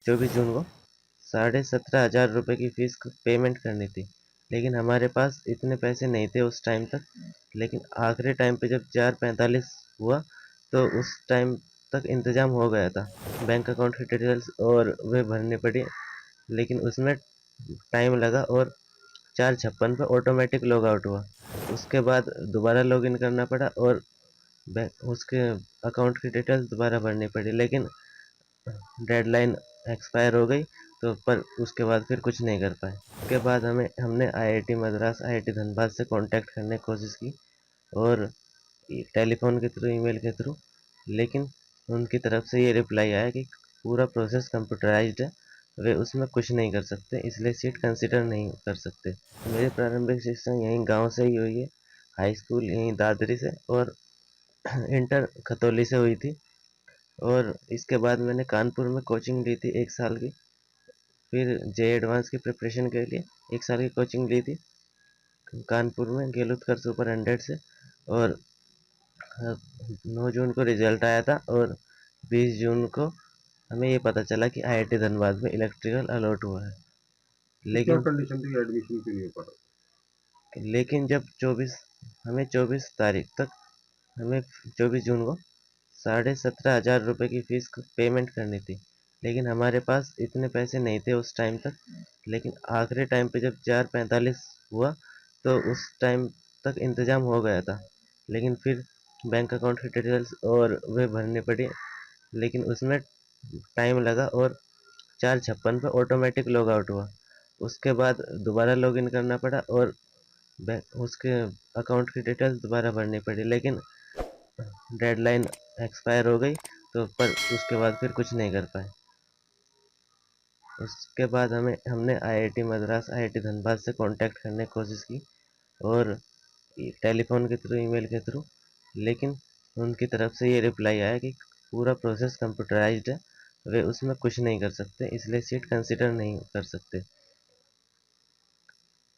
24 जून को 17,500 रुपये की फ़ीस पेमेंट करनी थी, लेकिन हमारे पास इतने पैसे नहीं थे उस टाइम तक। लेकिन आखिरी टाइम पे जब 4:45 हुआ तो उस टाइम तक इंतज़ाम हो गया था। बैंक अकाउंट की डिटेल्स और वे भरनी पड़ी, लेकिन उसमें टाइम लगा और 4:56 पे ऑटोमेटिक लॉग आउट हुआ। उसके बाद दोबारा लॉगिन करना पड़ा और उसके अकाउंट की डिटेल्स दोबारा भरनी पड़ी, लेकिन डेडलाइन एक्सपायर हो गई तो पर उसके बाद फिर कुछ नहीं कर पाए। उसके बाद हमने आईआईटी मद्रास, आईआईटी धनबाद से कॉन्टैक्ट करने की कोशिश की और टेलीफोन के थ्रू, ईमेल के थ्रू, लेकिन उनकी तरफ से ये रिप्लाई आया कि पूरा प्रोसेस कंप्यूटराइज्ड है, वे उसमें कुछ नहीं कर सकते, इसलिए सीट कंसिडर नहीं कर सकते। मेरी प्रारंभिक शिक्षा यहीं गांव से ही हुई है, हाई स्कूल यहीं दादरी से और इंटर खतौली से हुई थी। और इसके बाद मैंने कानपुर में कोचिंग ली थी 1 साल की, फिर जे एडवांस की प्रिपरेशन के लिए 1 साल की कोचिंग ली थी कानपुर में गेलुतकर सुपर 100 से। और 9 जून को रिजल्ट आया था और 20 जून को हमें ये पता चला कि आईआईटी धनबाद में इलेक्ट्रिकल अलॉट हुआ है। तो क्या लेकिन कंडीशन थी एडमिशन के लिए? पर लेकिन जब 24 तारीख तक हमें 24 जून को 17,500 रुपये की फ़ीस पेमेंट करनी थी, लेकिन हमारे पास इतने पैसे नहीं थे उस टाइम तक। लेकिन आखिरी टाइम पे जब 4:45 हुआ तो उस टाइम तक इंतज़ाम हो गया था, लेकिन फिर बैंक अकाउंट की डिटेल्स और वे भरनी पड़ी, लेकिन उसमें टाइम लगा और 4:56 पे ऑटोमेटिक लॉग आउट हुआ। उसके बाद दोबारा लॉगिन करना पड़ा और उसके अकाउंट की डिटेल्स दोबारा भरनी पड़ी, लेकिन डेडलाइन एक्सपायर हो गई तो पर उसके बाद फिर कुछ नहीं कर पाए। उसके बाद हमने आईआईटी मद्रास, आईआईटी धनबाद से कॉन्टैक्ट करने की कोशिश की और टेलीफोन के थ्रू, ईमेल के थ्रू, लेकिन उनकी तरफ से ये रिप्लाई आया कि पूरा प्रोसेस कंप्यूटराइज्ड है, वे उसमें कुछ नहीं कर सकते, इसलिए सीट कंसिडर नहीं कर सकते।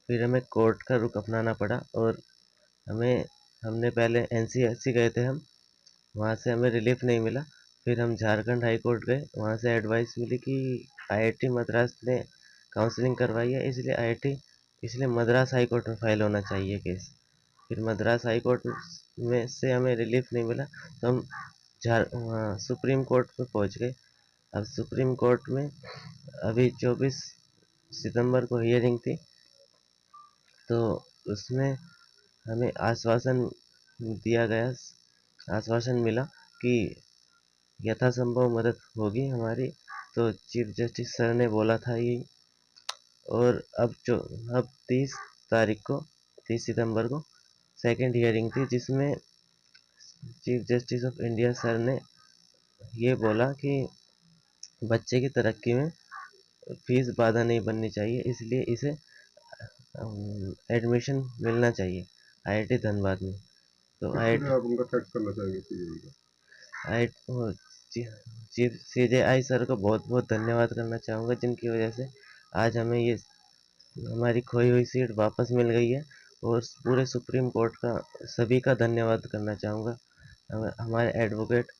फिर हमें कोर्ट का रुख अपनाना पड़ा और हमने पहले एनसीएससी गए थे हम, वहाँ से हमें रिलीफ नहीं मिला। फिर हम झारखंड हाई कोर्ट गए, वहाँ से एडवाइस मिली कि आईआईटी मद्रास ने काउंसलिंग करवाई है, इसलिए मद्रास हाई कोर्ट में फाइल होना चाहिए केस। फिर मद्रास हाई कोर्ट में से हमें रिलीफ नहीं मिला तो हम वहाँ सुप्रीम कोर्ट पे पहुँच गए। अब सुप्रीम कोर्ट में अभी 24 सितंबर को हियरिंग थी, तो उसमें हमें आश्वासन मिला कि यथासंभव मदद होगी हमारी। तो चीफ जस्टिस सर ने बोला था ये। और अब 30 सितंबर को सेकंड हियरिंग थी, जिसमें chief justice of India sir ने ये बोला कि बच्चे की तरक्की में फीस बाधा नहीं बननी चाहिए, इसलिए इसे एडमिशन मिलना चाहिए आईआईटी धनबाद में। तो किस तरह आप उनका थैंक्स करना चाहेंगे सीजीआई का? आई चीफ सीजेआई सर को बहुत बहुत धन्यवाद करना चाहूँगा, जिनकी वजह से आज हमें ये हमारी खोई हुई सीट वापस मिल गई है। और पूरे सुप्रीम कोर्ट का सभी का धन्यवाद करना चाहूँगा। हमारे एडवोकेट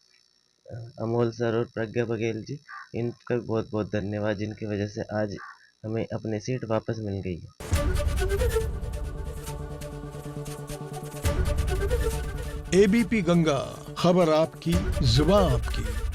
अमोल सर और प्रज्ञा बघेल जी, इनका भी बहुत बहुत धन्यवाद, जिनकी वजह से आज हमें अपनी सीट वापस मिल गई है। एबीपी गंगा, खबर आपकी, जुबान आपकी।